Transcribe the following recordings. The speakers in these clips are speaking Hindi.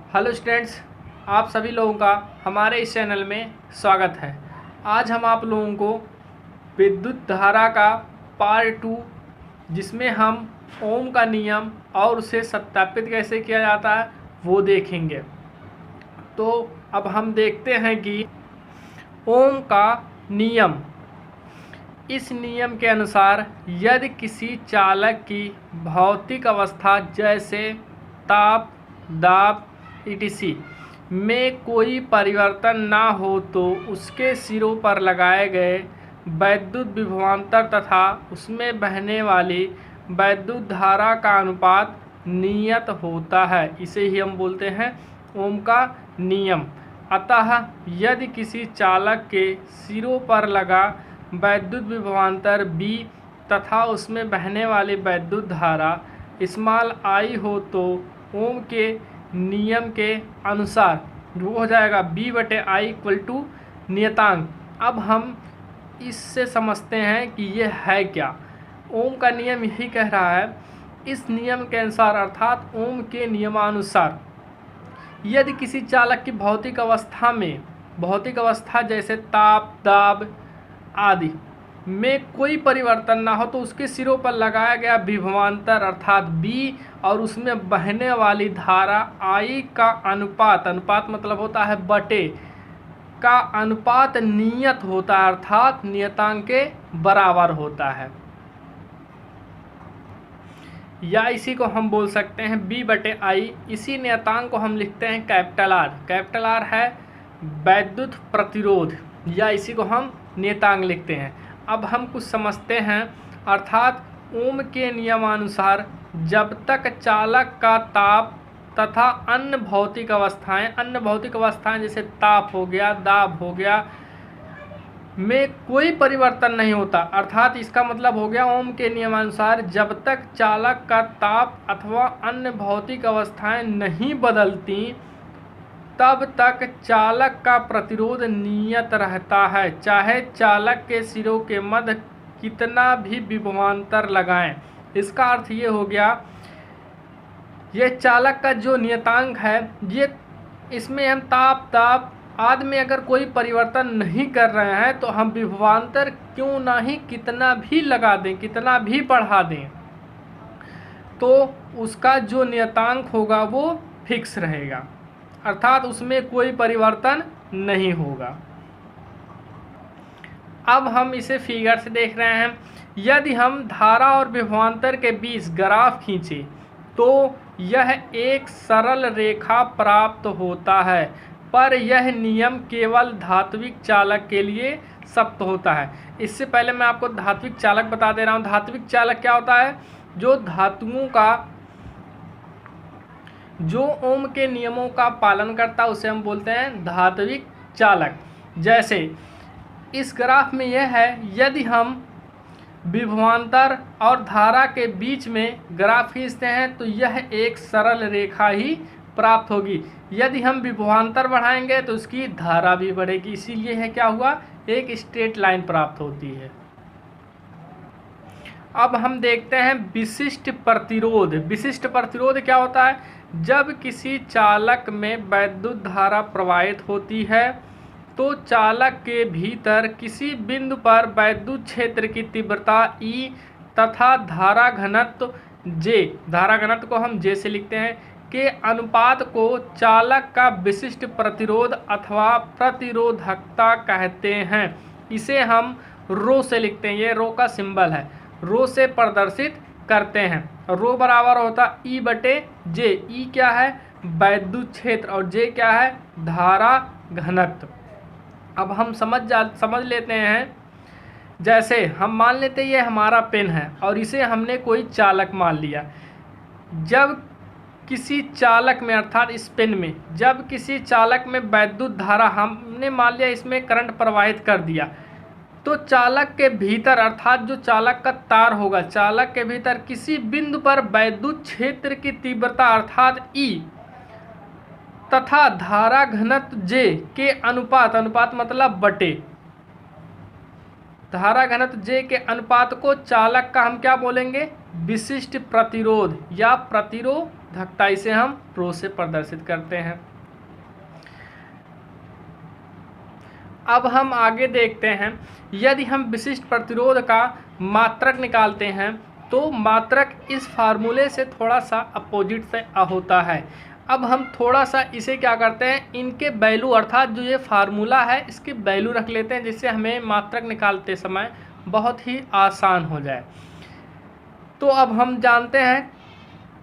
हेलो स्टूडेंट्स, आप सभी लोगों का हमारे इस चैनल में स्वागत है। आज हम आप लोगों को विद्युत धारा का पार्ट 2, जिसमें हम ओम का नियम और उसे सत्यापित कैसे किया जाता है वो देखेंगे। तो अब हम देखते हैं कि ओम का नियम। इस नियम के अनुसार यदि किसी चालक की भौतिक अवस्था जैसे ताप, दाब etc में कोई परिवर्तन ना हो तो उसके सिरों पर लगाए गए वैद्युत विभवांतर तथा उसमें बहने वाली वैद्युत धारा का अनुपात नियत होता है। इसे ही हम बोलते हैं ओम का नियम। अतः यदि किसी चालक के सिरों पर लगा वैद्युत विभवांतर B तथा उसमें बहने वाली वैद्युत धारा स्मॉल I हो तो ओम के नियम के अनुसार वो हो जाएगा B/I = नियतांक। अब हम इससे समझते हैं कि ये है क्या। ओम का नियम यही कह रहा है, इस नियम के अनुसार अर्थात ओम के नियमानुसार यदि किसी चालक की भौतिक अवस्था जैसे ताप, दाब आदि में कोई परिवर्तन ना हो तो उसके सिरों पर लगाया गया विभवांतर अर्थात B और उसमें बहने वाली धारा I का अनुपात मतलब होता है बटे का अनुपात नियत होता है अर्थात नियतांक के बराबर होता है, या इसी को हम बोल सकते हैं B/I। इसी नियतांक को हम लिखते हैं कैपिटल R। कैपिटल R है वैद्युत प्रतिरोध, या इसी को हम नियतांक लिखते हैं। अब हम कुछ समझते हैं, अर्थात ओम के नियमानुसार जब तक चालक का ताप तथा अन्य भौतिक अवस्थाएं जैसे ताप हो गया, दाब हो गया में कोई परिवर्तन नहीं होता, अर्थात इसका मतलब हो गया ओम के नियमानुसार जब तक चालक का ताप अथवा अन्य भौतिक अवस्थाएं नहीं बदलती तब तक चालक का प्रतिरोध नियत रहता है, चाहे चालक के सिरों के मध्य कितना भी विभवांतर लगाएं। इसका अर्थ ये हो गया, ये चालक का जो नियतांक है ये इसमें हम ताप, दाब आदि में अगर कोई परिवर्तन नहीं कर रहे हैं तो हम विभवांतर क्यों ना ही कितना भी लगा दें, कितना भी बढ़ा दें, तो उसका जो नियतांक होगा वो फिक्स रहेगा, अर्थात उसमें कोई परिवर्तन नहीं होगा। अब हम इसे फिगर से देख रहे हैं। यदि हम धारा और विभवांतर के बीच ग्राफ खींचे तो यह एक सरल रेखा प्राप्त होता है, पर यह नियम केवल धात्विक चालक के लिए सत्य होता है। इससे पहले मैं आपको धात्विक चालक बता दे रहा हूँ। धात्विक चालक क्या होता है? जो धातुओं का जो ओम के नियमों का पालन करता है उसे हम बोलते हैं धात्विक चालक। जैसे इस ग्राफ में यह है, यदि हम विभवांतर और धारा के बीच में ग्राफ खींचते हैं तो यह एक सरल रेखा ही प्राप्त होगी। यदि हम विभवांतर बढ़ाएंगे तो उसकी धारा भी बढ़ेगी, इसीलिए है क्या हुआ, एक स्ट्रेट लाइन प्राप्त होती है। अब हम देखते हैं विशिष्ट प्रतिरोध। विशिष्ट प्रतिरोध क्या होता है? जब किसी चालक में वैद्युत धारा प्रवाहित होती है तो चालक के भीतर किसी बिंदु पर वैद्युत क्षेत्र की तीव्रता E तथा धारा घनत्व J, धारा घनत्व को हम J से लिखते हैं, के अनुपात को चालक का विशिष्ट प्रतिरोध अथवा प्रतिरोधकता कहते हैं। इसे हम रो से लिखते हैं, ये रो का सिंबल है, रो से प्रदर्शित करते हैं। रो बराबर होता E/J। E क्या है? वैद्युत क्षेत्र, और J क्या है? धारा घनत्व। अब हम समझ लेते हैं। जैसे हम मान लेते हैं ये हमारा पेन है और इसे हमने कोई चालक मान लिया। जब किसी चालक में अर्थात इस पेन में जब किसी चालक में वैद्युत धारा हमने मान लिया, इसमें करंट प्रवाहित कर दिया, तो चालक के भीतर अर्थात जो चालक का तार होगा, चालक के भीतर किसी बिंदु पर वैद्युत क्षेत्र की तीव्रता अर्थात E तथा धारा घनत्व J के अनुपात मतलब बटे धारा घनत्व J के अनुपात को चालक का हम क्या बोलेंगे? विशिष्ट प्रतिरोध या प्रतिरोधकता प्रतिरोधकता, इसे हम रो से प्रदर्शित करते हैं। अब हम आगे देखते हैं, यदि हम विशिष्ट प्रतिरोध का मात्रक निकालते हैं तो मात्रक इस फार्मूले से थोड़ा सा अपोजिट से होता है। अब हम थोड़ा सा इसे क्या करते हैं, इनके वैल्यू अर्थात जो ये फार्मूला है इसके वैल्यू रख लेते हैं, जिससे हमें मात्रक निकालते समय बहुत ही आसान हो जाए। तो अब हम जानते हैं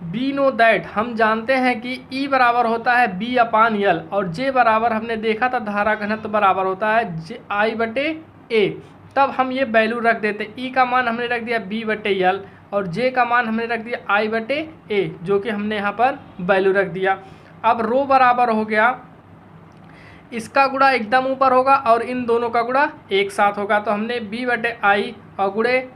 बी नो दैट, हम जानते हैं कि E बराबर होता है B अपान यल, और J बराबर हमने देखा था धारा घनत्व बराबर होता है I बटे A। तब हम ये वैल्यू रख देते, E का मान हमने रख दिया B बटे यल और J का मान हमने रख दिया I बटे A, जो कि हमने यहाँ पर वैल्यू रख दिया। अब रो बराबर हो गया, इसका गुणा एकदम ऊपर होगा और इन दोनों का गुणा एक साथ होगा, तो हमने B बटे I और गुणे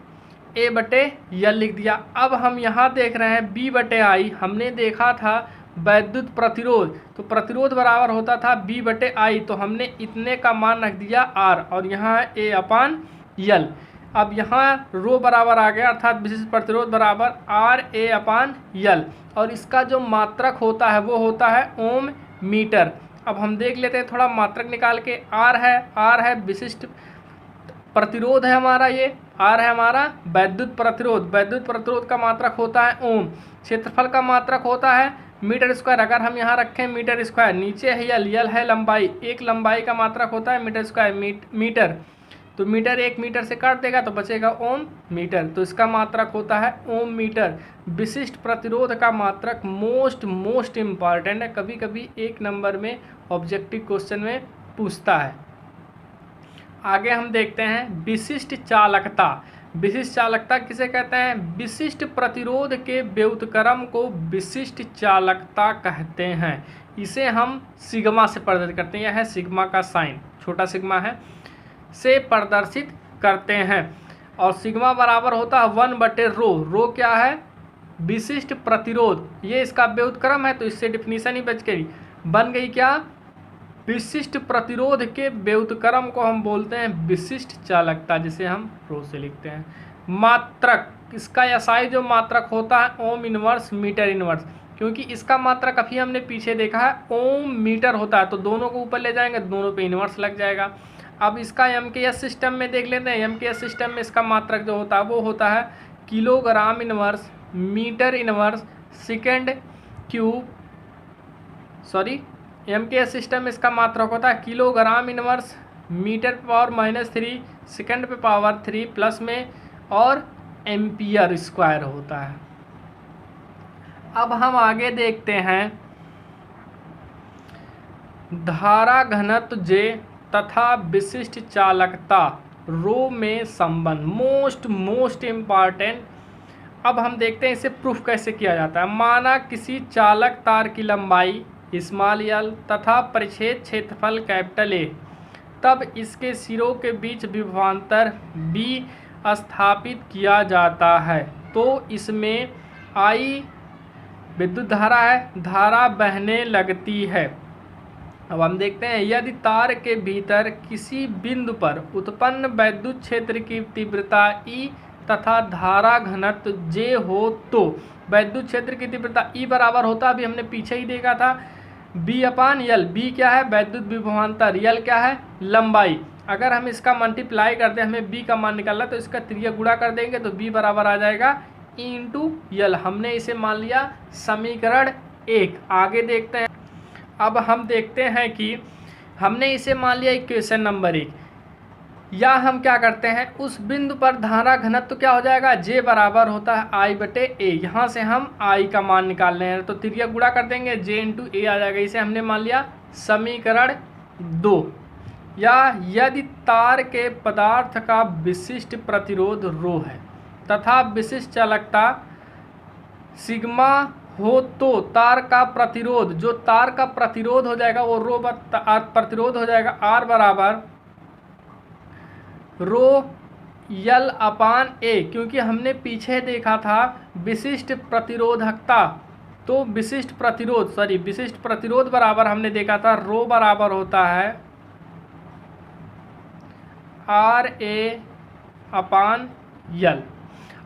A बटे यल लिख दिया। अब हम यहाँ देख रहे हैं B बटे I, हमने देखा था वैद्युत प्रतिरोध, तो प्रतिरोध बराबर होता था B बटे I, तो हमने इतने का मान रख दिया R और यहाँ है A अपान यल। अब यहाँ रो बराबर आ गया, अर्थात विशिष्ट प्रतिरोध बराबर R A अपान यल, और इसका जो मात्रक होता है वो होता है ओम मीटर। अब हम देख लेते हैं थोड़ा मात्रक निकाल के, R है विशिष्ट प्रतिरोध है हमारा, ये R है हमारा वैद्युत प्रतिरोध। वैद्युत प्रतिरोध का मात्रक होता है ओम, क्षेत्रफल का मात्रक होता है मीटर स्क्वायर। अगर हम यहाँ रखें मीटर स्क्वायर, नीचे है यल है लंबाई, एक लंबाई का मात्रक होता है मीटर स्क्वायर मीटर, तो मीटर 1 मीटर से काट देगा तो बचेगा ओम मीटर, तो इसका मात्रक होता है ओम मीटर। विशिष्ट प्रतिरोध का मात्रक मोस्ट इम्पॉर्टेंट है, कभी कभी 1 नंबर में ऑब्जेक्टिव क्वेश्चन में पूछता है। आगे हम देखते हैं विशिष्ट चालकता। विशिष्ट चालकता किसे कहते हैं, विशिष्ट प्रतिरोध के व्युत्क्रम को विशिष्ट चालकता कहते हैं। इसे हम सिग्मा से प्रदर्शित करते हैं, यह है सिग्मा का साइन, छोटा सिग्मा है, से प्रदर्शित करते हैं। और सिग्मा बराबर होता है 1 बटे रो। रो क्या है, विशिष्ट प्रतिरोध, ये इसका व्युत्क्रम है, तो इससे डिफिनीशन ही बन गई क्या, विशिष्ट प्रतिरोध के व्युत्क्रम को हम बोलते हैं विशिष्ट चालकता, जिसे हम रो से लिखते हैं। मात्रक, इसका एसआई जो मात्रक होता है ओम इनवर्स मीटर इनवर्स, क्योंकि इसका मात्रक अभी हमने पीछे देखा है ओम मीटर होता है, तो दोनों को ऊपर ले जाएंगे, दोनों पे इनवर्स लग जाएगा। अब इसका एमकेएस सिस्टम में देख लेते हैं, एमकेएस सिस्टम में इसका मात्रक जो होता है वो होता है kilogram inverse metre inverse second cube, MKS system में इसका मात्रक होता है किलोग्राम इनवर्स मीटर पे पावर -3 सेकंड पे पावर 3 प्लस में और एम्पियर स्क्वायर होता है। अब हम आगे देखते हैं धारा घनत्व J तथा विशिष्ट चालकता रो में संबंध, मोस्ट इम्पॉर्टेंट। अब हम देखते हैं इसे प्रूफ कैसे किया जाता है। माना किसी चालक तार की लंबाई स्मॉल यल तथा परिच्छेद क्षेत्रफल कैपिटल A, तब इसके सिरों के बीच विभवांतर B स्थापित किया जाता है, तो इसमें I विद्युत धारा है, धारा बहने लगती है। अब हम देखते हैं यदि तार के भीतर किसी बिंदु पर उत्पन्न वैद्युत क्षेत्र की तीव्रता E तथा धारा घनत्व J हो, तो वैद्युत क्षेत्र की तीव्रता E बराबर होता है, अभी हमने पीछे ही देखा था B अपान यल। B क्या है, वैद्युत विभवांतर, यल क्या है, लंबाई। अगर हम इसका मल्टीप्लाई करते हैं, हमें B का मान निकालना, तो इसका त्रिज्या गुणा कर देंगे तो B बराबर आ जाएगा E इंटू यल। हमने इसे मान लिया समीकरण 1। आगे देखते हैं, अब हम देखते हैं कि हमने इसे मान लिया इक्वेशन नंबर 1, या हम क्या करते हैं उस बिंदु पर धारा घनत्व क्या हो जाएगा, J बराबर होता है I बटे A। यहाँ से हम I का मान निकाल रहे हैं, तो त्रिज्या गुणा कर देंगे, J इंटू A आ जाएगा। इसे हमने मान लिया समीकरण 2। या यदि तार के पदार्थ का विशिष्ट प्रतिरोध रो है तथा विशिष्ट चालकता सिग्मा हो, तो तार का प्रतिरोध, जो तार का प्रतिरोध हो जाएगा वो रो प्रतिरोध हो जाएगा R बराबर रो यल अपान A, क्योंकि हमने पीछे देखा था विशिष्ट प्रतिरोधकता, तो विशिष्ट प्रतिरोध बराबर हमने देखा था रो बराबर होता है RA अपान यल।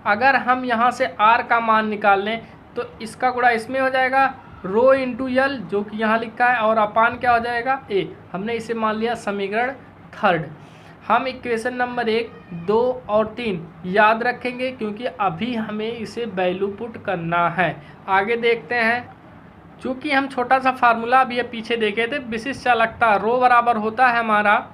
अगर हम यहाँ से R का मान निकाल लें तो इसका गुणा इसमें हो जाएगा रो इंटू यल जो कि यहाँ लिखा है, और अपान क्या हो जाएगा ए। हमने इसे मान लिया समीकरण थर्ड। हम इक्वेशन नंबर 1, 2 और 3 याद रखेंगे क्योंकि अभी हमें इसे वैल्यू पुट करना है। आगे देखते हैं। चूँकि हम छोटा सा फार्मूला अभी ये पीछे देखे थे, विशिष्ट चालकता रो बराबर होता है हमारा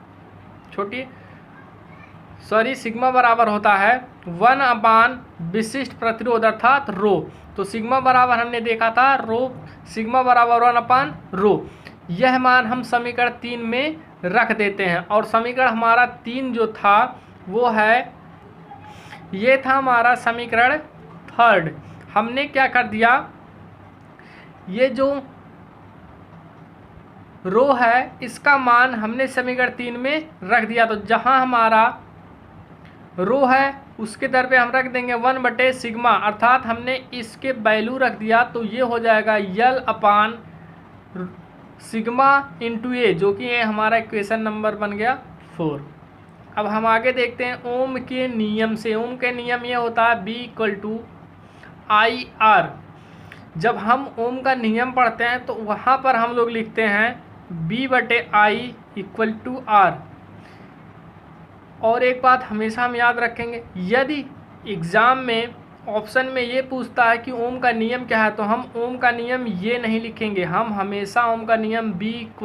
सिग्मा बराबर होता है 1 अपान विशिष्ट प्रतिरोध अर्थात रो। तो सिग्मा बराबर हमने देखा था रो, सिग्मा बराबर 1 अपान रो। यह मान हम समीकरण 3 में रख देते हैं, और समीकरण हमारा 3 जो था वो है, ये था हमारा समीकरण थर्ड। हमने क्या कर दिया, ये जो रो है इसका मान हमने समीकरण 3 में रख दिया। तो जहां हमारा रो है उसके दर पे हम रख देंगे 1 सिग्मा, अर्थात हमने इसके वैल्यू रख दिया। तो ये हो जाएगा यल अपान सिग्मा इंटू ए, जो कि ये हमारा इक्वेशन नंबर बन गया 4। अब हम आगे देखते हैं ओम के नियम से। ओम के नियम ये होता है B = IR। जब हम ओम का नियम पढ़ते हैं तो वहाँ पर हम लोग लिखते हैं B/I = R। और एक बात हमेशा हम याद रखेंगे, यदि एग्ज़ाम में ऑप्शन में ये पूछता है कि ओम का नियम क्या है, तो हम ओम का नियम ये नहीं लिखेंगे, हम हमेशा ओम का नियम B =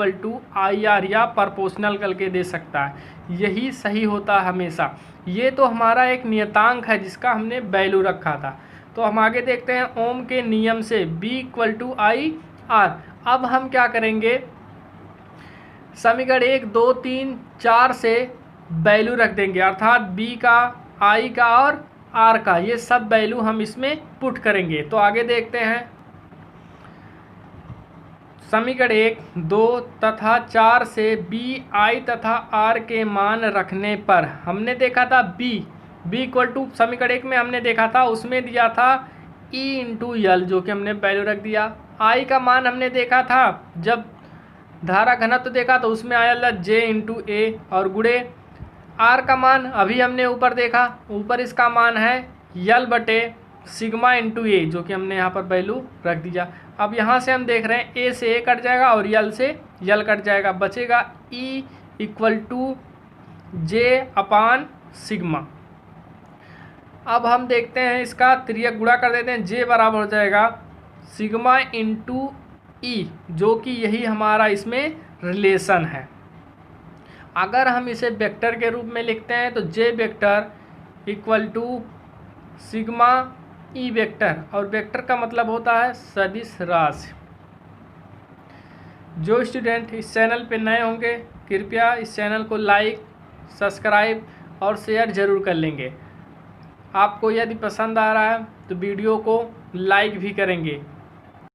IR या प्रोपोर्शनल करके दे सकता है, यही सही होता है हमेशा। ये तो हमारा एक नियतांक है जिसका हमने वैल्यू रखा था। तो हम आगे देखते हैं ओम के नियम से B = IR। अब हम क्या करेंगे, समीकरण 1, 2, 3, 4 से वैल्यू रख देंगे, अर्थात B का, I का और R का, ये सब वैल्यू हम इसमें पुट करेंगे। तो आगे देखते हैं समीकरण 1, 2 तथा 4 से B, I तथा R के मान रखने पर हमने देखा था B = समीकरण 1 में हमने देखा था, उसमें दिया था E × L जो कि हमने वैल्यू रख दिया। I का मान हमने देखा था जब धारा घनत्व देखा तो उसमें आया J × A, और गुणे R का मान अभी हमने ऊपर देखा, ऊपर इसका मान है L/सिग्मा × A जो कि हमने यहाँ पर वैल्यू रख दिया। अब यहाँ से हम देख रहे हैं A से A कट जाएगा और L से L कट जाएगा, बचेगा E = J/सिग्मा। अब हम देखते हैं इसका तिर्यक गुणा कर देते हैं, J बराबर हो जाएगा सिग्मा × E जो कि यही हमारा इसमें रिलेशन है। अगर हम इसे वेक्टर के रूप में लिखते हैं तो J vector = sigma E vector, और वेक्टर का मतलब होता है सदिश राशि। जो स्टूडेंट इस चैनल पे नए होंगे कृपया इस चैनल को लाइक, सब्सक्राइब और शेयर ज़रूर कर लेंगे। आपको यदि पसंद आ रहा है तो वीडियो को लाइक भी करेंगे।